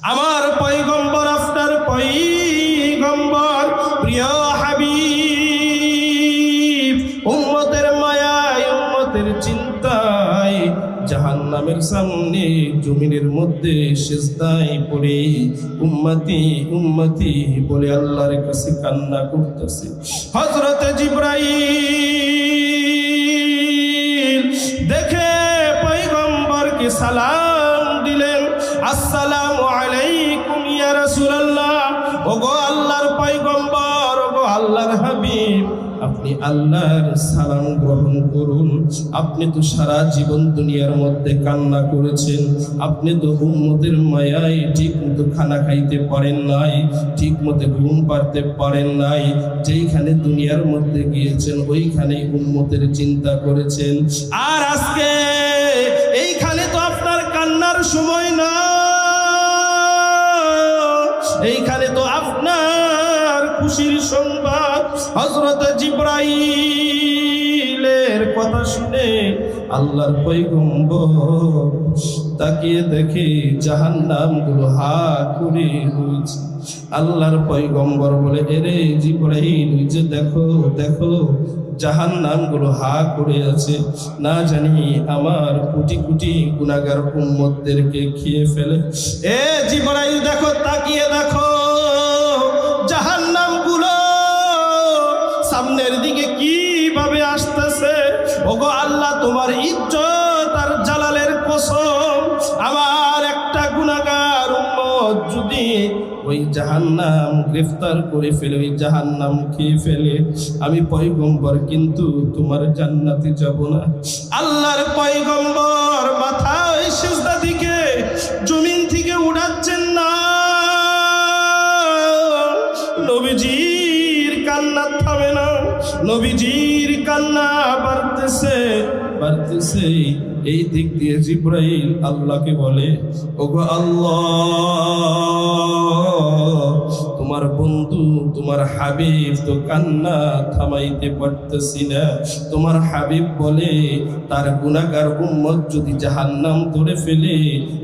আমার পয়গম্বর, আপনার পয়গম্বর, প্রিয় হাবিব, উম্মতের মায়ায়, উম্মতের চিন্তায় জাহান্নামের সামনে জমিনের মধ্যে সিজদায় পড়ে উম্মতি উম্মতি বলে আল্লাহর কাছে কান্না করতেছে। হযরত জিবরাইল দেখে পয়গম্বরকে সালাম দিলেন, আসসালামু আলাইকুম ইয়া রাসূলুল্লাহ। ওগো আল্লাহর পয়গম্বর, ওগো আল্লাহর হাবিব, আপনি আল্লাহর সালাম গ্রহণ করুন। আপনি তো সারা জীবন দুনিয়ার মধ্যে কান্না করেছেন, আপনি তো উম্মতের মায়ায় ঠিক মতো খানা খাইতে পারেন নাই, ঠিক মতো ঘুম পাড়তে পারেন নাই। যেইখানে দুনিয়ার মধ্যে গিয়েছেন ওইখানে উম্মতের চিন্তা করেছেন। আর আজকে এইখানে তো আপনার কান্নার সময় না, এইখানে তো আপনার খুশির সংবাদ। হযরত জিবরাইলের কথা শুনে আল্লাহর পয়গম্বর তাকিয়ে দেখে জাহান্নামগুলো হা করে রয়েছে। আল্লাহর পয়গম্বর বলে, এরে জিবরাইল, যে দেখো দেখো জাহান্নামগুলো হা করে আছে, না জানি আমার কোটি কোটি গুনাহগার উম্মতদেরকে খেয়ে ফেলে। এ জিবরাইল দেখো, তাকিয়ে দেখো জাহান্নামগুলো সামনের দিকে কিভাবে আসতেছে। ওগো আল্লাহ, তোমার ইজ্জত আর জালালের কসম, আমার একটা গুনাহগার উম্মত যদি ওই জাহান্নাম গ্রেফতার করে ফেলে, ওই জাহান্নাম খেয়ে ফেলে, আমি পয়গম্বর কিন্তু তোমার জান্নাতে যাব না। আল্লাহর পয়গম্বর মাথায় সিজদা দিকে জমিন থেকে উঠাচ্ছেন না। নবীজির কান্না থামে না, নবীজির কান্না বাড়তেছে বাড়তেছে। এই দিক দিয়ে জিবরাইল আল্লাহকে বলে, ওগো আল্লাহ, তোমার বন্ধু, তোমার হাবিব তো কান্না থামাইতে পারতেছি না। তোমার হাবিব বলে তার গুনাহগার উম্মত যদি জাহান্নাম ধরে ফেলে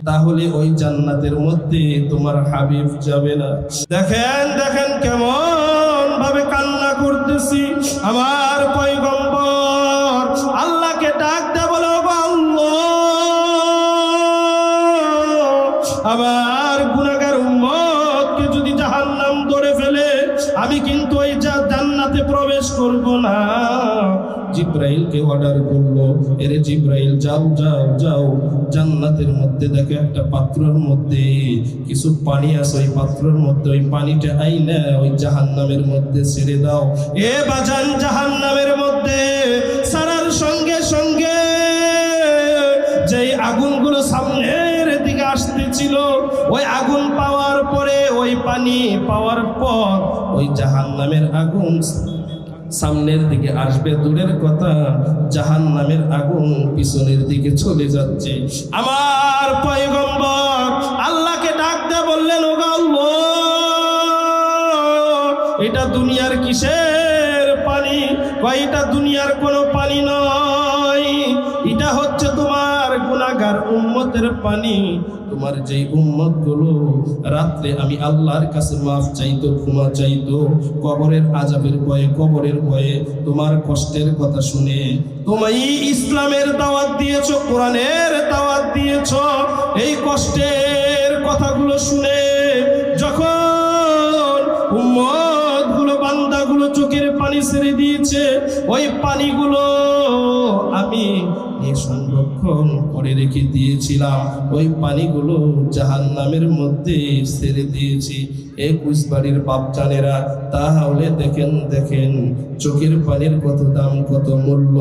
তাহলে ওই জান্নাতের মধ্যে তোমার হাবিব যাবে না। দেখেন দেখেন কেমন ভাবে কান্না করতেছি। আমার পয়গম্বর আল্লাহকে ডাক দেয়, বলে আমার গুনাহগার উম্মতকে যদি জাহান্নাম ধরে ফেলে আমি কিন্তু ওই জান্নাতে প্রবেশ করব না। জিবরাইলকে অর্ডার করলো, এরে জিবরাইল যাও যাও যাও, জান্নাতের মধ্যে দেখো একটা পাত্রের মধ্যে কিছু পানি আছে, ওই পাত্রের মধ্যে ওই পানিটা আইনা ওই জাহান্নামের মধ্যে ছেড়ে দাও। এ বাজান, জাহান্নামের মধ্যে সারার সঙ্গে সঙ্গে যেই আগুনগুলো সামনের দিকে আসতেছিল, ওই আগুন পাওয়ার পরে, ওই পানি পাওয়ার পর ওই জাহান্নামের আগুন সামনের দিকে আসবে দূরের কথা, জাহান্নামের আগুন পিছনের দিকে চলে যাচ্ছে। আমার পয়গম্বর আল্লাহকে ডাক দিয়ে বললেন, ওগো আল্লাহ, এটা দুনিয়ার কিসের পানি? এটা দুনিয়ার কোনো পানি নয়, এটা হচ্ছে তোমার গুনাহগার উম্মতের পানি। তোমার যেই উম্মত গুলো রাত্রে আমি আল্লাহর কাছে মাফ চাইতো, ক্ষমা চাইতো, কবরের আযাবের ভয়ে, কবরের ভয়ে তোমার কষ্টের কথা শুনে তুমি ইসলামের দাওয়াত দিয়েছো, কোরআনের দাওয়াত দিয়েছো, এই কষ্টের কথাগুলো শুনে যখন উম্মত গুলো, বান্দাগুলো চোখের পানি ছেড়ে দিয়েছে, ওই পানিগুলো আমি সংরক্ষণ করে রেখে দিয়েছিলাম, ওই পানিগুলো জাহান্নামের মধ্যে ছেড়ে দিয়েছি। 21 বাড়ির বাপজানেরা, তাহলে দেখেন দেখেন চোখের পানির কত দাম, কত মূল্য।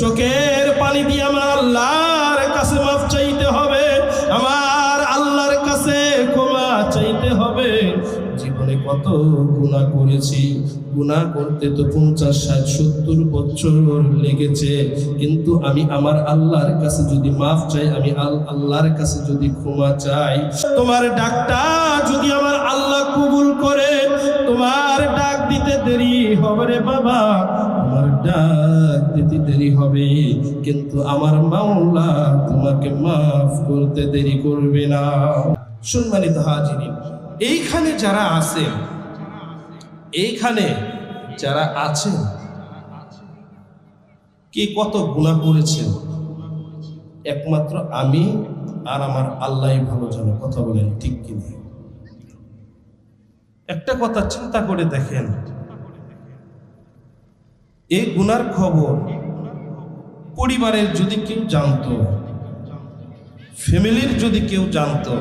চোখের পানি দিয়ে আমার আল্লাহর কাছে মাফ চাইতে হবে, আমার আল্লাহর কাছে ক্ষমা চাইতে হবে। জীবনে কত গুনাহ করেছি, গুনাহ করতে তো 50, 60, 70 বছর লেগেছে, কিন্তু আমি আমার আল্লাহর কাছে যদি মাফ চাই, আমি আল্লাহর কাছে যদি ক্ষমা চাই, তোমার ডাকটা যদি আমার আল্লাহ কবুল করে, তোমার ডাক দিতে দেরি হবে রে বাবা, তোমার ডাক দিতে দেরি হবে, কিন্তু আমার মাওলা তোমাকে মাফ করতে দেরি করবে না। সম্মানিত হাজিরিন, এইখানে যারা আছেন, এইখানে যারা আছেন, কে কত গুনাহ করেছেন একমাত্র আমি আর আমার আল্লাহই ভালো জানে। কথা বলেন ঠিক কিনা? একটা কথা চিন্তা করে দেখেন, এই গুনার খবর পরিবারের যদি কেউ জানতো, ফ্যামিলির যদি কেউ জানতো,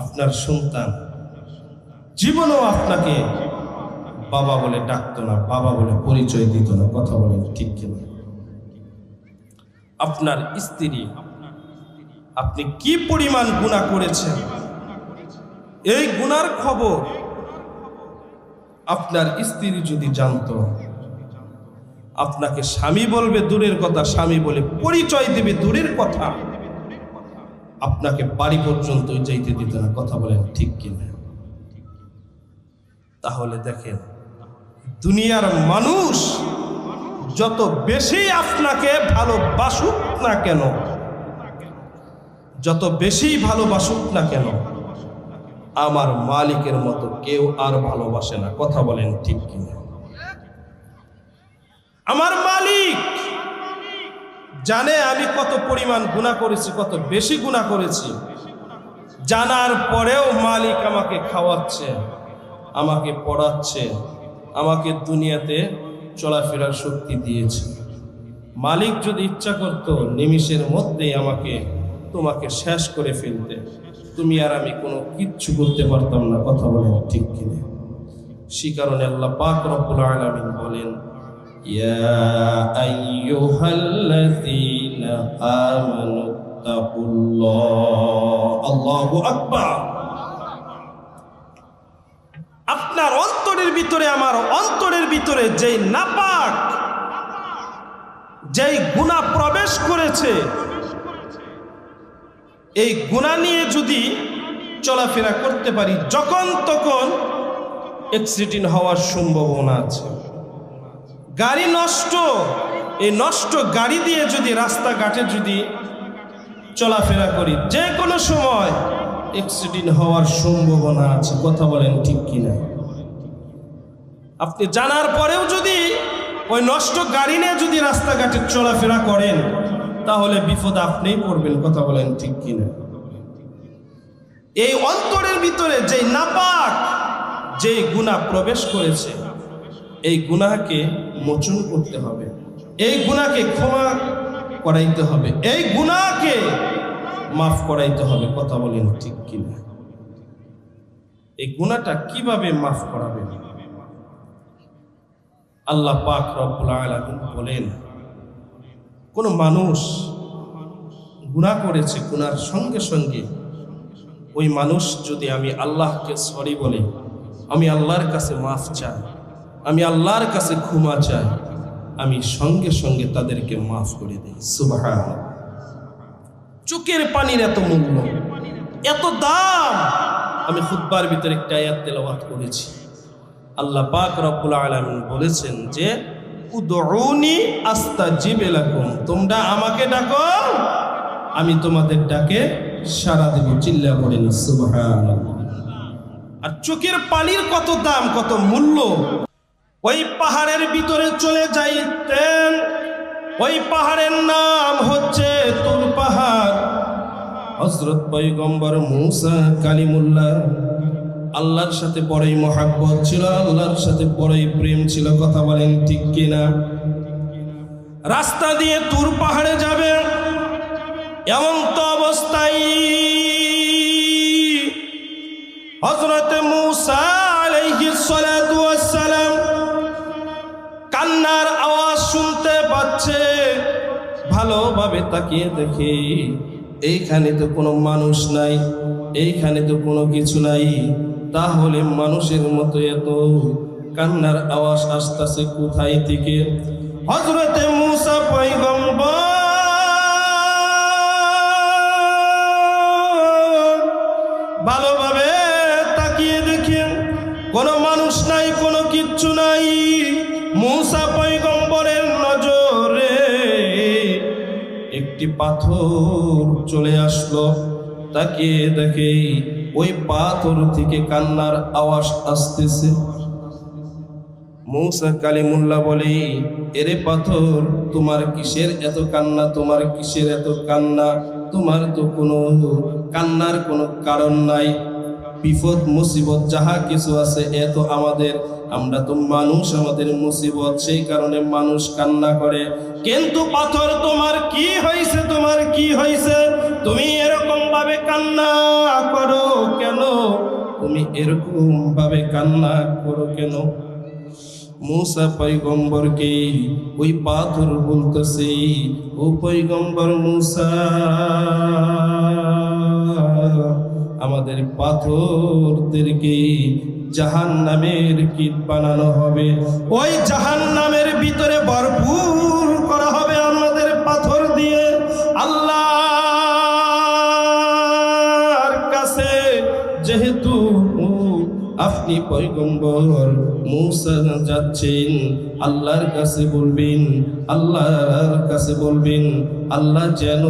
আপনার সন্তান জীবনেও আপনাকে বাবা বলে ডাকতো না, বাবা বলে পরিচয় দিত না। কথা বলেন ঠিক কিনা? আপনার স্ত্রী আপনি কি পরিমাণ গুনাহ করেছেন, এই গুনার খবর আপনার স্ত্রী যদি জানতো, আপনাকে স্বামী বলবে দূরের কথা, স্বামী বলে পরিচয় দেবে দূরের কথা, আপনাকে বাড়ি পর্যন্ত যাইতে দিত না। কথা বলেন ঠিক কিনা? তাহলে দেখেন, দুনিয়ার মানুষ যত বেশি আপনাকে ভালোবাসুক না কেন, যত বেশি ভালোবাসুক না কেন, আমার মালিকের মতো কেউ আর ভালোবাসে না। কথা বলেন ঠিক কিনা? আমার মালিক জানে আমি কত পরিমাণ গুনাহ করেছি, কত বেশি গুনাহ করেছি। জানার পরেও মালিক আমাকে খাওয়াচ্ছে, আমাকে পড়াচ্ছে, আমাকে দুনিয়াতে চলাফেরার শক্তি দিয়েছে। মালিক যদি ইচ্ছা করত নিমিষের মধ্যেই তোমাকে শেষ করে ফেলতে, তুমি আর আমি কোনো কিচ্ছু করতে পারতাম না। কথা বলেন ঠিক কিনা? সে কারণে আল্লাহ পাক রব্বুল আলামিন বলেন, ইয়া আইয়ুহাল্লাযীনা আমানুত্তাকুল্লাহ। আল্লাহু আকবার। আপনার অন্তরের ভিতরে, আমার অন্তরের ভিতরে যেই নাপাক, যেই গুনাহ প্রবেশ করেছে, এই গুনাহ নিয়ে যদি চলাফেরা করতে পারি, যখন তখন অ্যাক্সিডেন্ট হওয়ার সম্ভাবনা আছে। গাড়ি নষ্ট, এই নষ্ট গাড়ি দিয়ে যদি রাস্তাঘাটে যদি চলাফেরা করি, যে কোনো সময় অ্যাক্সিডেন্ট হওয়ার সম্ভাবনা আছে। কথা বলেন ঠিক কিনা? আপনি জানার পরেও যদি ওই নষ্ট গাড়ি নিয়ে যদি রাস্তাঘাটে চলাফেরা করেন, তাহলে বিপদ আপনিই পড়বেন। কথা বলেন ঠিক কিনা? এই অন্তরের ভিতরে যে নাপাক, যে গুনাহ প্রবেশ করেছে, এই গুনাহকে মোচন করতে হবে, এই গুনাহকে ক্ষমা করাইতে হবে, এই গুনাহকে মাফ করাইতে হবে। কথা বলেন ঠিক কিনা? এই গুনাহটা কিভাবে মাফ করাবেন? আল্লাহ পাক রব্বুল আলামিন বলেন, কোন মানুষ গুনাহ করেছে, গুনার সঙ্গে সঙ্গে ওই মানুষ যদি আমি আল্লাহকে সরি বলে, আমি আল্লাহর কাছে মাফ চাই, আমি আল্লাহর কাছে ক্ষমা চাই, আমি সঙ্গে সঙ্গে তাদেরকে মাফ করে দিই। সুবহানাল্লাহ। চোখের পানির এত মূল্য, এত দাম। আমি খুতবার ভিতরে একটা আয়াত তেলাওয়াত করেছি। আল্লাহ পাক রব্বুল আলামিন বলেছেন যে, উদউনি আস্তাজিব লাকুম, তোমরা আমাকে ডাকো, আমি তোমাদের ডাকে সাড়া দেব। চিল্লা পড়েন সুবহানাল্লাহ। আর চোখের পানির কত দাম, কত মূল্য। ওই পাহাড়ের ভিতরে চলে যাইতেন, ওই পাহাড়ের নাম হচ্ছে তুর পাহাড়। হযরত পয়গম্বর মুসা কালিমুল্লাহ আল্লাহর সাথে বড়ই মহাব্বত ছিল, আল্লাহর সাথে বড়ই প্রেম ছিল। কথা বলেন ঠিক কিনা? রাস্তা দিয়ে তুর পাহাড়ে যাবে, এমন তো অবস্থায় হযরত মুসা আলাইহিস সালাতু ওয়াস সালাম কান্নার আওয়াজ শুনতে পাচ্ছে। ভালোভাবে তাকিয়ে দেখে এইখানে তো কোনো মানুষ নাই, এইখানে তো কোনো কিছু নাই। তাহলে মানুষের মতো এত কান্নার আওয়াজ আসতেছে কোথায় থেকে? হযরত মুসা পয়গম্বর ভালোভাবে তাকিয়ে দেখেন কোনো মানুষ নাই, কোনো কিচ্ছু নাই। মুসা পয়গম্বরের নজরে একটি পাথর চলে আসলো। তাকিয়ে দেখে ওই পাথর থেকে কান্নার আওয়াজ আসতেছে। মূসা কালিমুল্লাহ বলে, এরে পাথর, তোমার কিসের এত কান্না? তোমার কিসের এত কান্না? তোমার তো কোনো কান্নার কোনো কারণ নাই। বিপদ মুসিবত যাহা কিছু আছে এত আমাদের, আমরা তো মানুষ, আমাদের মুসিবত, সেই কারণে মানুষ কান্না করে। কিন্তু পাথর, তোমার কি হয়েছে? তোমার কি হয়েছে? তুমি এরকম ভাবে কান্না করো কেন? তুমি এরকম ভাবে কান্না করো কেন? মূসা পয়গম্বরকে ওই পাথর বলতেছে, ও পয়গম্বর মূসা, আমাদের পাথরদেরকে জাহান্নামের কীট বানানো হবে, ওই জাহান্নামের ভিতরে ভরপুর করা হবে আমাদের পাথর দিয়ে। আল্লাহর কাছে যেহেতু আপনি পয়গম্বর মূসা যাচ্ছেন, আল্লাহর কাছে বলবেন, আল্লাহর কাছে বলবেন, আল্লাহ যেন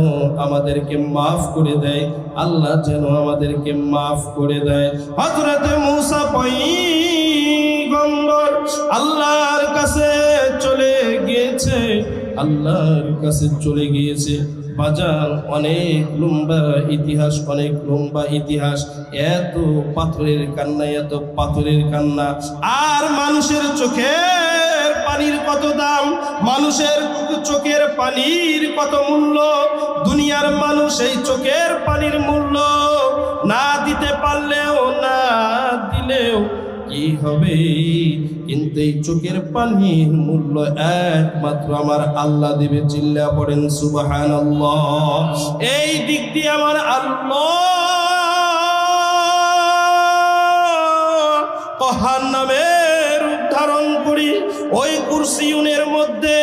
আমাদেরকে মাফ করে দেয়, আল্লাহ যেন আমাদেরকে মাফ করে দেয়। হযরত মূসা পয়গম্বর আল্লাহর কাছে চলে গিয়েছে, আল্লাহর কাছে চলে গিয়েছে। বাজার অনেক লম্বা ইতিহাস, অনেক লম্বা ইতিহাস। এত পাথরের কান্না, এত পাথরের কান্না। আর মানুষের চোখের পানির কত দাম, মানুষের চোখের পানির কত মূল্য। দুনিয়ার মানুষ এই চোখের পানির মূল্য না দিতে পারলেও, না দিলেও কি হবে, কিন্তু এই চোখের পানির মূল্য একমাত্র আমার আল্লাহ দিবে। চিল্লা পড়েন সুবহানাল্লাহ। এই দিক দিয়ে আমার আল্লাহ কহার নামের উদ্ধারণ করি। ওই কুরসিউনের মধ্যে,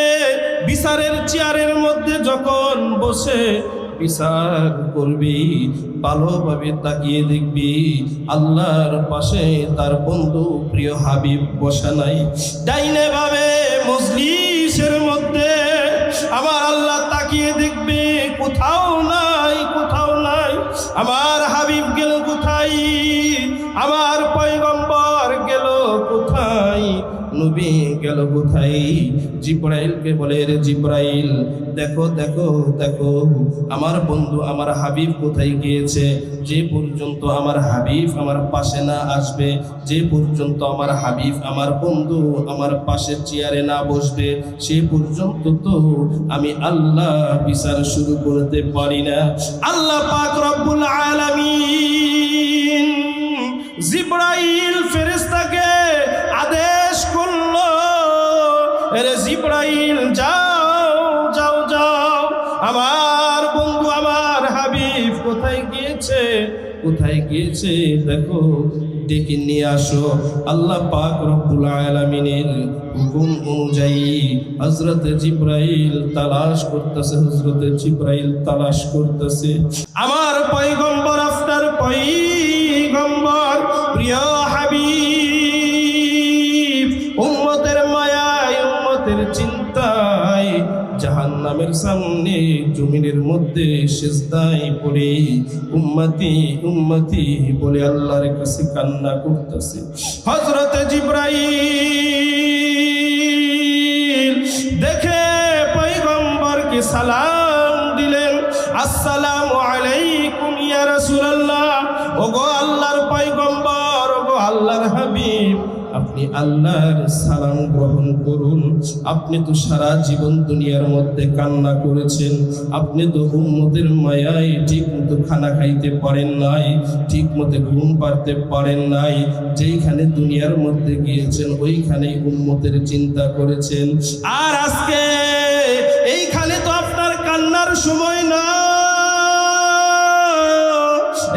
বিচারের চেয়ারের মধ্যে যখন বসে বিচার করবি, ভালোভাবে তাকিয়ে দেখবি আল্লাহর পাশে তার বন্ধু প্রিয় হাবিব বসা নাই। ডাইনে ভাবে মজলিসের মধ্যে আমার আল্লাহ তাকিয়ে দেখবে, কোথাও নাই, কোথাও নাই। আমার হাবিব গেল কোথায়? আমার পয়গম্বর গেল কোথায়? নবী গেল কোথায়? জিব্রাইলকে বলে, রে জিব্রাইল, দেখো দেখো দেখো আমার বন্ধু আমার হাবিব কোথায় গিয়েছে। যে পর্যন্ত আমার হাবিব আমার পাশে না আসবে, যে পর্যন্ত আমার হাবিব আমার বন্ধু আমার পাশে চেয়ারে না বসবে, সে পর্যন্ত তো আমি আল্লাহ বিচার শুরু করতে পারি না। আল্লাহ পাক রব্বুল আলামিন জিব্রাইল ফেরেশতাকে আদেশ করলো, এরে জিব্রাইল যাও যাও যাও, আমার বন্ধু আমার হাবিব কোথায় গিয়েছে, কোথায় গিয়েছে দেখো, ডেকে নিয়ে আসো। আল্লাহ পাক রব্বুল আলামিনের হুকুম অনুযায়ী হযরত জিব্রাইল তালাশ করতেছে, হযরত জিব্রাইল তালাশ করতেছে। আমার পয়গম্বর, আপনার পয়গম্বর প্রিয় হাবিব উম্মতের মায়ায়, উম্মতের চিন্তায় জাহান্নামের সামনে জমিনের মধ্যে সিজদায় পড়ে উম্মতি উম্মতি বলে আল্লাহর কাছে কান্না করতেছে। হযরত জিব্রাইল দেখে পয়গম্বরকে সালাম দিলেন, আসসালামু আলাইকুম ইয়া রাসূলুল্লাহ। ওগো আল্লাহর পয়গম্বর, ওগো আল্লাহর হাবিব, আপনি আল্লাহর সালাম গ্রহণ করুন। আপনি তো সারা জীবন দুনিয়ার মধ্যে কান্না করেছেন, আপনি তো উম্মতের মায়ায় ঠিক মতো খানা খাইতে পারেন নাই, ঠিক মতো ঘুম পাড়তে পারেন নাই। যেইখানে দুনিয়ার মধ্যে গিয়েছেন ওইখানেই উম্মতের চিন্তা করেছেন। আর আজকে এইখানে তো আপনার কান্নার সময় না,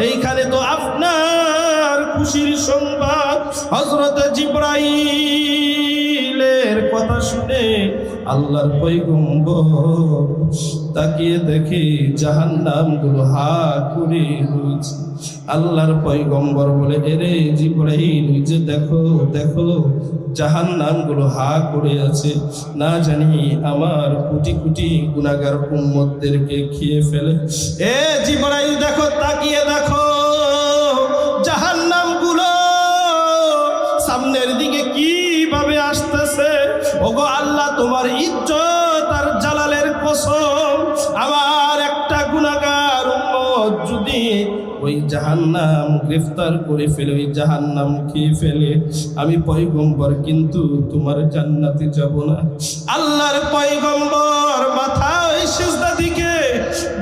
এইখানে তো আপনার খুশির সংবাদ। হযরত জিব্রাইলের কথা শুনে আল্লাহর পয়গম্বর তাকিয়ে দেখে জাহান্নামগুলো হা করে রয়েছে। আল্লাহর পয়গম্বর বলে, এরে জিবরাইল, ওই যে দেখো দেখো জাহান্নামগুলো হা করে আছে, না জানি আমার কোটি কোটি গুনাহগার উম্মতদেরকে খেয়ে ফেলে। এ জিবরাইল দেখো, তাকিয়ে দেখো জাহান্নামগুলো সামনের দিকে কিভাবে আসতেছে। ওগো আল্লাহ, তোমার ইজ্জত আর জালালের কসম, আমার একটা গুনাহগার উম্মত যদি ওই জাহান্নাম গ্রেফতার করে ফেলে, ওই জাহান্নাম খেয়ে ফেলে, আমি পয়গম্বর কিন্তু তোমার জান্নাতে যাব না। আল্লাহর পয়গম্বর মাথায় সিজদা দিকে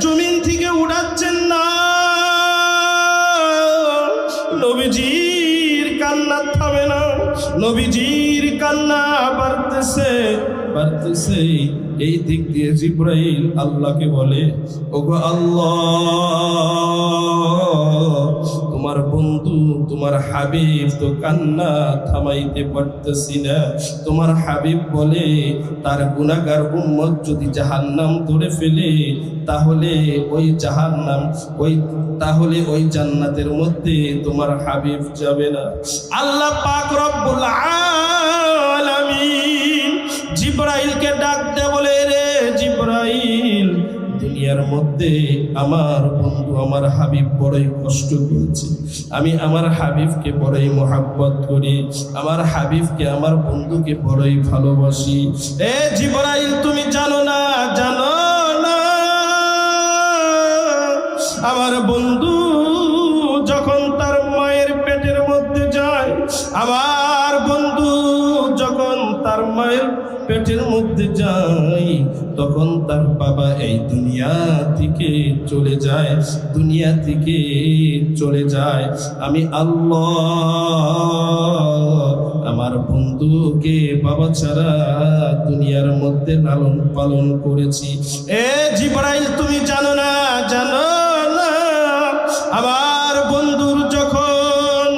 জমিন থেকে উঠাচ্ছেন না। নবীজির কান্না থামে না, নবীজির কান্না বাড়তেছে বাড়তেছে। এই দিক দিয়ে জিবরাইল আল্লাহকে বলে, ওগো আল্লাহ, তোমার বন্ধু তোমার হাবিব তো কান্না থামাইতে পারতেছি না। তোমার হাবিব বলে, তার গুনাহগার উম্মত যদি জাহান্নাম ধরে ফেলে, তাহলে ওই জাহান্নাম তাহলে ওই জান্নাতের মধ্যে তোমার হাবিব যাবে না। আল্লাহ পাক রব্বুল আলামিন জিবরাইলকে ডাক দে বলে, রে জিবরাইল, দুনিয়ার মধ্যে আমার বন্ধু আমার হাবিব বড়ই কষ্ট করেছে, আমি আমার হাবিবকে বড়ই মোহাব্বত করি, আমার হাবিবকে আমার বন্ধুকে বড়ই ভালোবাসি। এ জিবরাইল, তুমি জানো না, জানো না আমার বন্ধু যখন তার মায়ের পেটের মধ্যে যায়, আমার বন্ধু যখন তার মায়ের পেটের মধ্যে যায়, তখন তার বাবা এই দুনিয়া থেকে চলে যায়, দুনিয়া থেকে চলে যায়। আমি আল্লাহ আমার বন্ধুকে বাবা ছাড়া দুনিয়ার মধ্যে লালন পালন করেছি। এ জিবরাইল, তুমি জানো না, জানো না আমার বন্ধুর যখন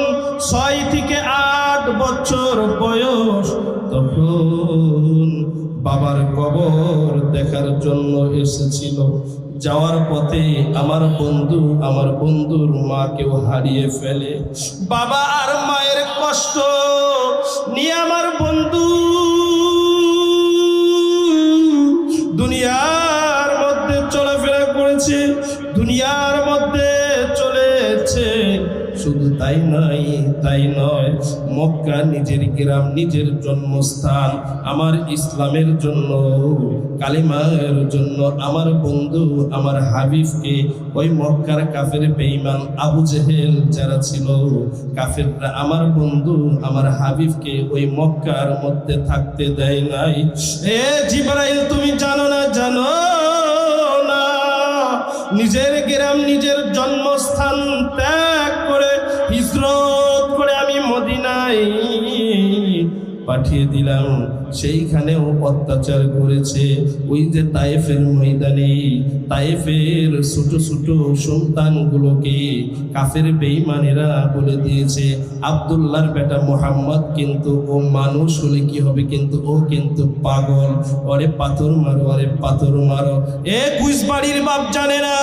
6 থেকে 8 বছর বয়স, তখন বাবার কবর দেখার জন্য এসেছিল। যাওয়ার পথে আমার বন্ধুর মাকেও হারিয়ে ফেলে। বাবা আর মায়ের কষ্ট নিয়ে আমার বন্ধু দুনিয়ার মধ্যে চলাফেরা করেছে, দুনিয়ার মধ্যে চলেছে। শুধু তাই নয়, মক্কা নিজের গ্রাম, নিজের জন্মস্থান, আমার ইসলামের জন্য, কালিমার জন্য আমার বন্ধু আমার হাবিবকে ওই মক্কার কাফের বেঈমান আবু জেহেল যারা ছিল কাফেররা, আমার বন্ধু আমার হাবিবকে ওই মক্কার মধ্যে থাকতে দেয় নাই। এ জিবরাইল, তুমি জানো না, জানো না নিজের গ্রাম নিজের জন্মস্থান ত্যাগ করে হিজরত করে আমি মদিনায় পাঠিয়ে দিলাম, সেইখানেও অত্যাচার করেছে। ওই যে তায়েফের ময়দানে তায়েফের ছোট ছোট সন্তানগুলোকে কাফের বেঈমানেরা বলে দিয়েছে, আব্দুল্লাহর বেটা মোহাম্মদ কিন্তু ও মানুষ হলে কি হবে, কিন্তু ও কিন্তু পাগল, ওরে পাথর মারো, আরে পাথর মারো। এ কুইসবাড়ির বাপ জানে না,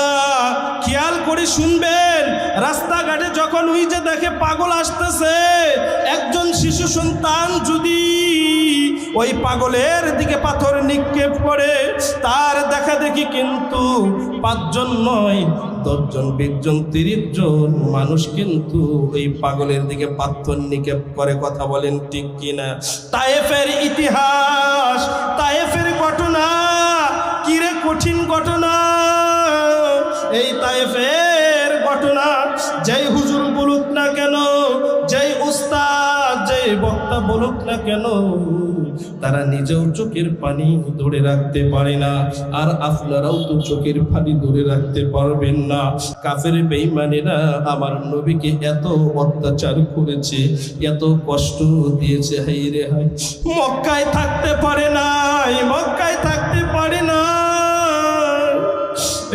খেয়াল করে শুনবেন, রাস্তাঘাটে যখন ওই যে দেখে পাগল আসতেছে, একজন শিশু সন্তান যদি ওই পাগলের দিকে পাথর নিক্ষেপ করে, তার দেখা দেখি কিন্তু 5 জন নয় 10 জন 20 জন 30 জন মানুষ কিন্তু ওই পাগলের দিকে পাথর নিক্ষেপ করে। কথা বলেন ঠিক কিনা? তায়েফের ইতিহাস, তায়েফের ঘটনা কিরে কঠিন ঘটনা। এই তায়েফের ঘটনা যেই হুজুর বলুক না কেন, যেই উস্তাদ, যেই বক্তা বলুক না কেন, তারা নিজেও চোখের পানি ধরে রাখতে পারে না, আর আপনারাও তো চোখের পানি ধরে রাখতে পারবেন না। কাফের বেঈমানেরা আমার নবীকে এত অত্যাচার করেছে, এত কষ্ট দিয়েছে, হাই রে হাই, মক্কায় থাকতে পারে নাই, মক্কায় থাকতে পারে না।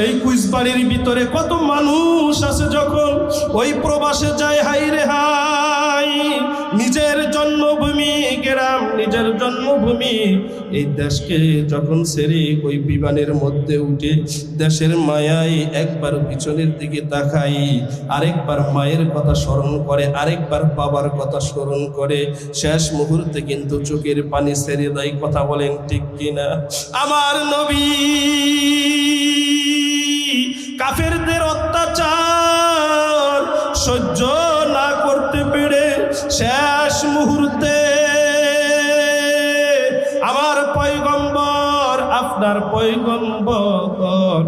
এই কুইসবাড়ির ভিতরে কত মানুষ আছে যখন ওই প্রবাসে যায়, হাই রে হাই, নিজের জন্মভূমি গ্রাম, নিজের নবীজের জন্মভূমি এই দেশকে যখন ছেড়ে ওই বিমানের মধ্যে উঠে দেশের মায়ায় একবার পিছনের দিকে তাকাই, আরেকবার মায়ের কথা স্মরণ করে, আরেকবার বাবার কথা স্মরণ করে, শেষ মুহূর্তে কিন্তু চোখের পানি ছেড়ে দেয়। কথা বলেন ঠিক কিনা? আমার নবী কাফেরদের অত্যাচার সহ্য না করতে পেরে শেষ মুহূর্তে আমার পয়গম্বর, আপনার পয়গম্বর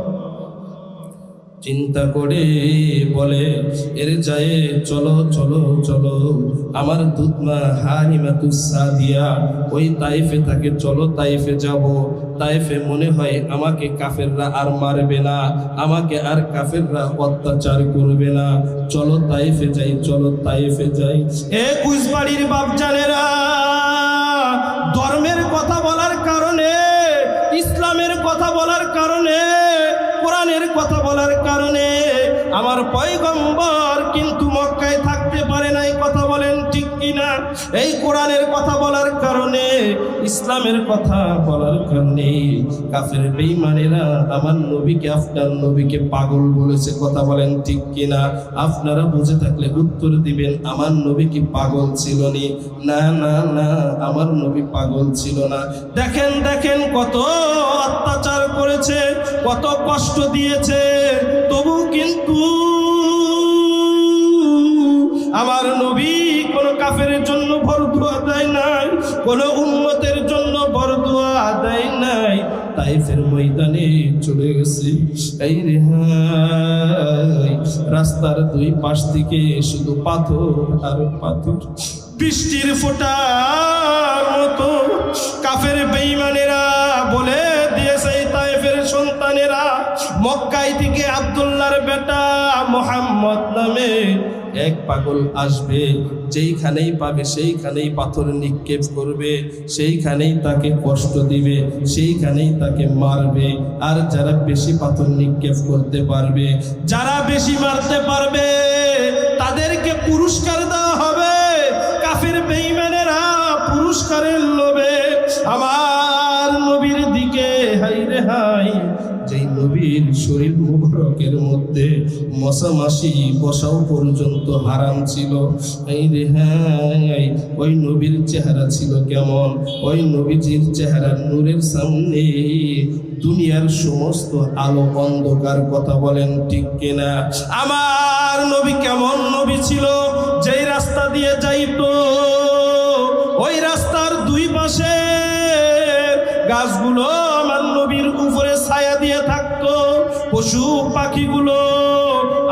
চিন্তা করে বলে, এর যায় চলো চলো চলো, আমার দুধমা হালিমাতুস সাদিয়া ওই তাইফে থাকে, চলো তাইফে যাব। তাইফে মনে হয় আমাকে কাফেররা আর মারবে না, আমাকে আর কাফেররা অত্যাচার করবে না, চলো তাইফে যাই, চলো তাইফে যাই। এ কুইসবাড়ির বাপজানেরা, ধর্মের কথা বলার কারণে, ইসলামের কথা বলার কারণে, কোরআনের কথা বলার কারণে আমার পয়গম্বর কিন্তু মক্কায় থাকতে পারে নাই। কথা বলেন ঠিক কিনা? এই কোরআনের কথা বলার কারণে, ইসলামের কথা বলার কারণে কাফের বেঈমানেরা আমার নবীকে, আপনার নবীকে পাগল বলেছে। কথা বলেন ঠিক কিনা? আপনারা বুঝে থাকলে উত্তর দিবেন, আমার নবী কি পাগল ছিল নি? না না না, আমার নবী পাগল ছিল না। দেখেন দেখেন কত অত্যাচার করেছে, কত কষ্ট দিয়েছে, তবু কিন্তু আমার নবী কোন কাফের জন্য বরদুয়া দেয় নাই, কোন উম্মতের জন্য বরদুয়া দেয় নাই। তাইফের ময়দানে চলে গেছে। এই রেহাই, রাস্তার দুই পাশ থেকে শুধু পাথর আর পাথর, বৃষ্টির ফোঁটার মতো কাফের বেঈমানেরা বলে দিয়েছে, তাইফের সন্তানেরা মক্কায় থেকে আব্দুল্লাহর বেটা মুহাম্মদ নামে এক পাগল আসবে, যেইখানেই পাবে সেইখানেই পাথর নিক্ষেপ করবে, সেইখানেই তাকে কষ্ট দিবে, সেইখানেই তাকে মারবে। আর যারা বেশি পাথর নিক্ষেপ করতে পারবে, যারা বেশি মারতে পারবে, তাদেরকে পুরস্কার দেওয়া হবে। কাফের বেঈমানেরা পুরস্কারের লোভে আমার নবীর দিকে হাই রে হাই, যেই নবীর শরীর মুবারকের মধ্যে মশা মাছি বসাও পর্যন্ত হারাম ছিল। এই রে হাই, ওই নবীর চেহারা ছিল কেমন? ওই নবীজির চেহারা নূরের সামনে দুনিয়ার সমস্ত আলো অন্ধকার। কথা বলেন ঠিক কিনা? আমার নবী কেমন নবী ছিল? যেই রাস্তা দিয়ে যাইতো, ওই রাস্তার দুই পাশে গাছগুলো আমার নবীর উপরে ছায়া দিয়ে থাকতো, পশু পাখিগুলো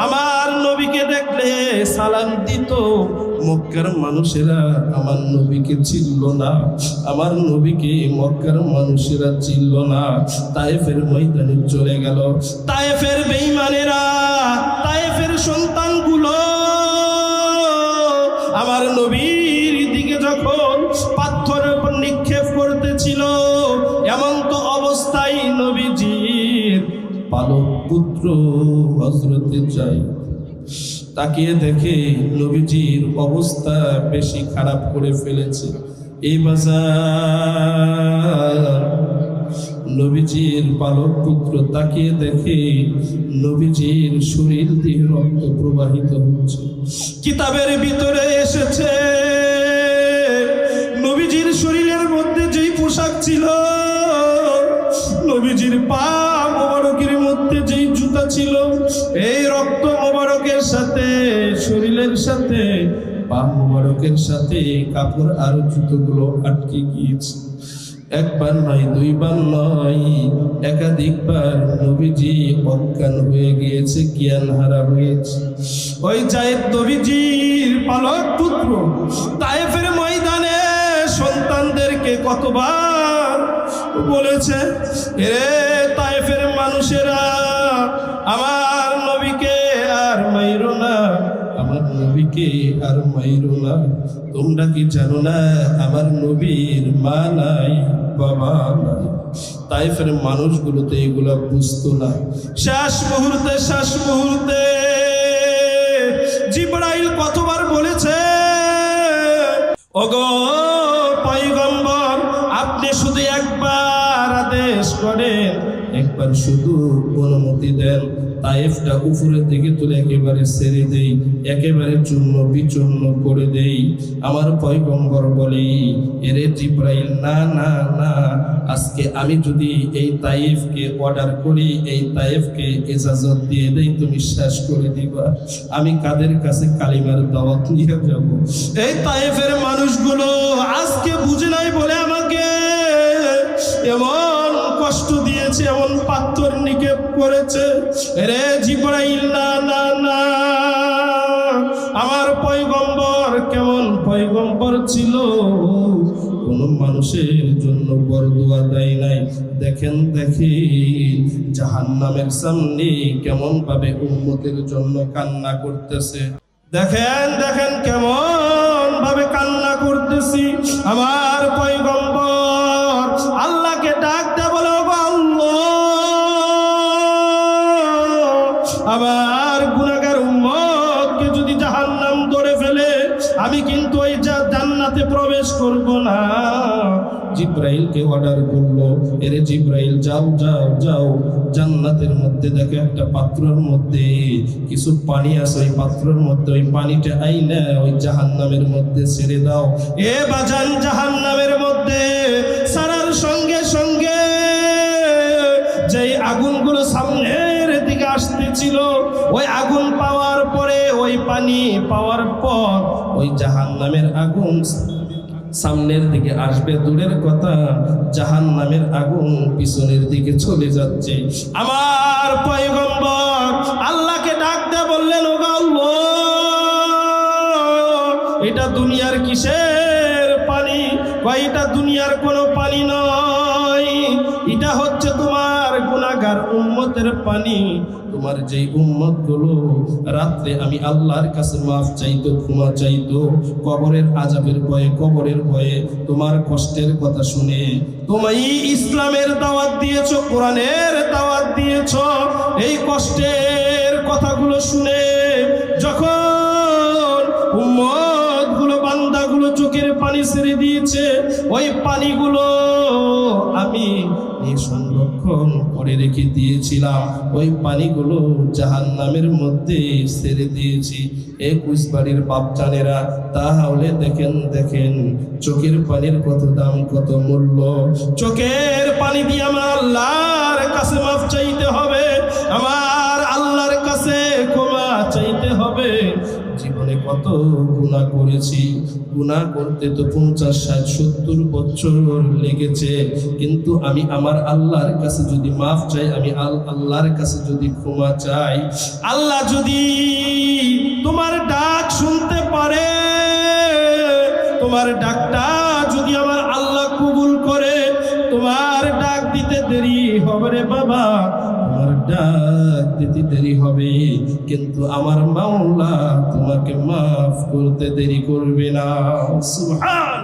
আমার নবীকে দেখলে সালাম দিত। মক্কার মানুষেরা আমার নবীকে চিনল না, আমার নবীকে মক্কার মানুষেরা চিনল না। তায়েফের ময়দানে চলে গেল। তায়েফের বেঈমানেরা, তায়েফের সন্তানগুলো আমার নবীর দিকে যখন পাথরের উপর নিক্ষেপ করতেছিল, এমন তো অবস্থায় নবীজির পালক পুত্র হযরতে যাই তাকিয়ে দেখে নবীজির অবস্থা বেশি খারাপ করে ফেলেছে। এই বাজার নবীজির পালক পুত্র তাকিয়ে দেখে নবীজির শরীর দিয়ে রক্ত প্রবাহিত হচ্ছে। কিতাবের ভিতরে এসেছে নবীজির শরীরের মধ্যে যেই পোশাক ছিল, নবীজির পা মোবারকের মধ্যে যেই জুতা ছিল, এই রক্ত মোবারকের সাথে শরীরের সাথে পা মোবারকের সাথে কাপড় আর জুতোগুলো আটকে গিয়েছে। একবার নয়, দুইবার নয়, একাধিকবার নবীজি অজ্ঞান হয়ে গিয়েছে, জ্ঞান হারা হয়েছে। ওই জায়েদ নবীজির পালক পুত্র তায়েফের ময়দানে সন্তানদেরকে কতবার বলেছে, এরে তায়েফের মানুষেরা, আমার নবীকে আর মাইরো না, আমার নবীকে আর মাইরো না। তোমরা কি জানো না আমার নবীর মা নাই, বাবা নাই? তায়েফের মানুষগুলো তো এগুলা বুঝতো না। শেষ মুহূর্তে জিবরাইল কতবার বলেছে, ওগো পয়গম্বর, একবার আদেশ করেন, একবার শুধু অনুমতি দেন, তায়েফটা উপরের দিকে তুলে একেবারে ছেড়ে দেই, একেবারে চূর্ণ বিচূর্ণ করে দেই। আমার পয়গম্বর বলি, এরে জিব্রাইল, না না না, আজকে আমি যদি এই তায়েফকে অর্ডার করি, এই তায়েফকে ইজাজত দিয়ে দেই, তুমি শেষ করে দিবা, আমি কাদের কাছে কালিমার দাওয়াত নিয়ে যাব? এই তায়েফের মানুষগুলো আজকে বুঝে নাই বলে আমাকে এমন কষ্ট দিয়েছে, এমন পাথর নিক্ষেপ করেছে। রে জিব্রাইল, না না না, আমার পয়গম্বর কেমন পয়গম্বর ছিল, কোন মানুষের জন্য বরদুয়া দেয় নাই। দেখেন জাহান্নামের সামনে কেমন ভাবে উম্মতের জন্য কান্না করতেছে। দেখেন কেমন ভাবে কান্না করতেছি। আমার পয়গম্বর আল্লাহকে ডাক দে, বলো আল্লাহ, আমার গুনাহগার উম্মতকে যদি জাহান্নাম ধরে ফেলে, আমি কিন্তু ওই জান্নাতে প্রবেশ করব না। জিব্রাইলকে অর্ডার করলো, এরে জিব্রাইল, যাও যাও যাও, জান্নাতের মধ্যে দেখো একটা পাত্রের মধ্যে কিছু পানি আছে, ওই পাত্রের মধ্যে ওই পানিটা আইনা ওই জাহান্নামের মধ্যে ছেড়ে দাও। এ বাজান, জাহান্নামের মধ্যে সারার সঙ্গে সঙ্গে যেই আগুনগুলো সামনের দিকে আসতেছিল, ওই আগুন পাওয়ার পরে, ওই পানি পাওয়ার পর, ওই জাহান্নামের আগুন সামনের দিকে আসবে দূরের কথা, জাহান্নামের আগুন পিছনের দিকে চলে যাচ্ছে। আমার পয়গম্বর আল্লাহকে ডাক দিয়ে বললেন, ও আল্লাহ, এটা দুনিয়ার কিসের পানি? এটা দুনিয়ার কোনো পানি নয়, এটা হচ্ছে তোমার গুনাহগার উম্মতের পানি। তোমার যেই উম্মত গুলো রাত্রে আমি আল্লাহর কাছে মাফ চাইতো, ক্ষমা চাইতো, কবরের আযাবের ভয়ে, কবরের ভয়ে, তোমার কষ্টের কথা শুনে তুমি ইসলামের দাওয়াত দিয়েছো, কোরআনের দাওয়াত দিয়েছো, এই কষ্টের কথাগুলো শুনে যখন উম্মত গুলো, বান্দাগুলো চোখের পানি ছেড়ে দিয়েছে, ওই পানিগুলো আমি সংরক্ষণ করে রেখে দিয়েছিলাম, ওই পানিগুলো জাহান্নামের মধ্যে ছেড়ে দিয়েছি। 21 বাড়ির বাপজানেরা, তাহলে দেখেন চোখের পানির কত দাম, কত মূল্য। চোখের পানি দিয়ে আমার আল্লাহর কাছে মাফ চাইতে হবে, আমার আল্লাহর কাছে ক্ষমা চাইতে হবে। জীবনে কত গুনাহ করেছি, গুনাহ করতে তো 50, 60, 70 বছর লেগেছে, কিন্তু আমি আমার আল্লাহর কাছে যদি মাফ চাই, আমি আল্লাহর কাছে যদি ক্ষমা চাই, আল্লাহ যদি তোমার ডাক শুনতে পারে, তোমার ডাকটা যদি আমার আল্লাহ কবুল করে, তোমার ডাক দিতে দেরি হবে রে বাবা, তোমার ডাক দিতে দেরি হবে, কিন্তু আমার মাওলা তোমাকে মাফ করতে দেরি করবে না। সুবহান।